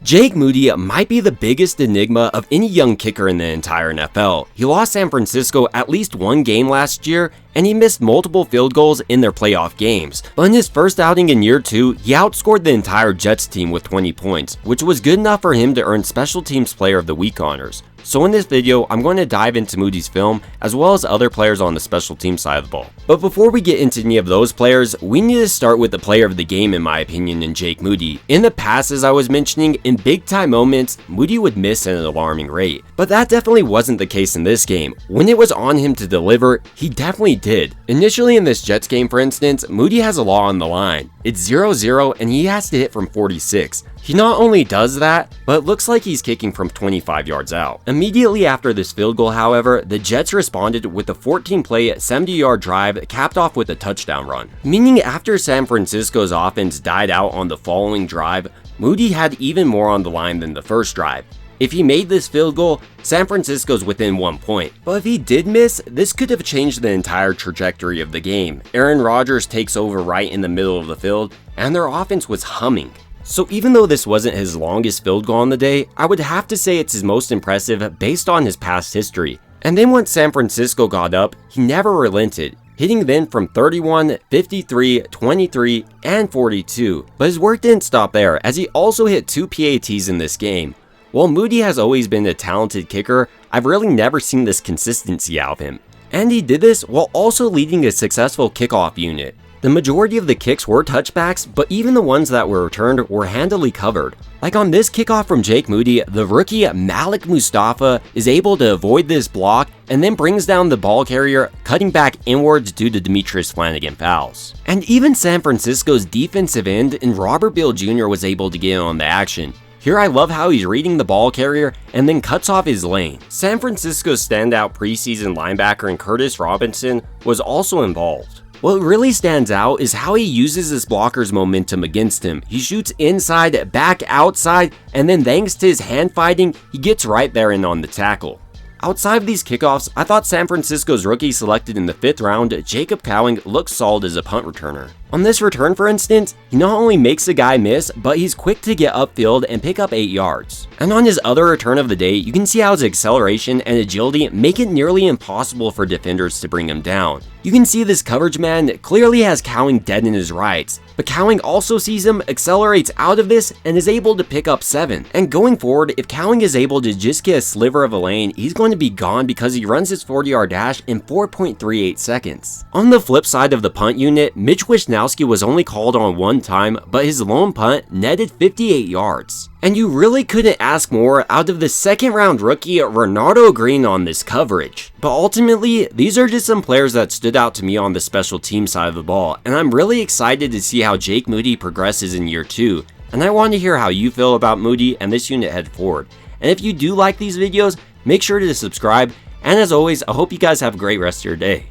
Jake Moody might be the biggest enigma of any young kicker in the entire NFL. He lost San Francisco at least one game last year, and he missed multiple field goals in their playoff games. But in his first outing in year 2, he outscored the entire Jets team with 20 points, which was good enough for him to earn Special Teams Player of the Week honors. So in this video, I'm going to dive into Moody's film, as well as other players on the special team side of the ball. But before we get into any of those players, we need to start with the player of the game in my opinion in Jake Moody. In the past, as I was mentioning, in big time moments, Moody would miss at an alarming rate. But that definitely wasn't the case in this game. When it was on him to deliver, he definitely did. Initially in this Jets game, for instance, Moody has a lot on the line. It's 0-0 and he has to hit from 46. He not only does that, but it looks like he's kicking from 25 yards out. Immediately after this field goal, however, the Jets responded with a 14-play, 70-yard drive capped off with a touchdown run. Meaning after San Francisco's offense died out on the following drive, Moody had even more on the line than the first drive. If he made this field goal, San Francisco's within 1 point. But if he did miss, this could have changed the entire trajectory of the game. Rodgers takes over right in the middle of the field, and their offense was humming. So even though this wasn't his longest field goal on the day, I would have to say it's his most impressive based on his past history. And then once San Francisco got up, he never relented, hitting then from 31, 53, 23, and 42. But his work didn't stop there, as he also hit 2 PATs in this game. While Moody has always been a talented kicker, I've really never seen this consistency out of him. And he did this while also leading a successful kickoff unit. The majority of the kicks were touchbacks, but even the ones that were returned were handily covered. Like on this kickoff from Jake Moody, the rookie Malik Mustafa is able to avoid this block and then brings down the ball carrier, cutting back inwards due to Demetrius Flanagan fouls. And even San Francisco's defensive end in Robert Beal Jr. was able to get in on the action. Here I love how he's reading the ball carrier and then cuts off his lane. San Francisco's standout preseason linebacker in Curtis Robinson was also involved. What really stands out is how he uses his blocker's momentum against him. He shoots inside, back outside, and then thanks to his hand fighting, he gets right there and on the tackle. Outside of these kickoffs, I thought San Francisco's rookie selected in the 5th round, Jacob Coing, looked solid as a punt returner. On this return, for instance, he not only makes the guy miss, but he's quick to get upfield and pick up 8 yards. And on his other return of the day, you can see how his acceleration and agility make it nearly impossible for defenders to bring him down. You can see this coverage man clearly has Coing dead in his rights, but Coing also sees him, accelerates out of this, and is able to pick up 7. And going forward, if Coing is able to just get a sliver of a lane, he's going to be gone because he runs his 40-yard dash in 4.38 seconds. On the flip side of the punt unit, Mitch Wisnowski was only called on 1 time, but his lone punt netted 58 yards. And you really couldn't ask more out of the 2nd round rookie Renardo Green on this coverage. But ultimately, these are just some players that stood out to me on the special team side of the ball, and I'm really excited to see how Jake Moody progresses in year 2. And I want to hear how you feel about Moody and this unit head forward. And if you do like these videos, make sure to subscribe, and as always, I hope you guys have a great rest of your day.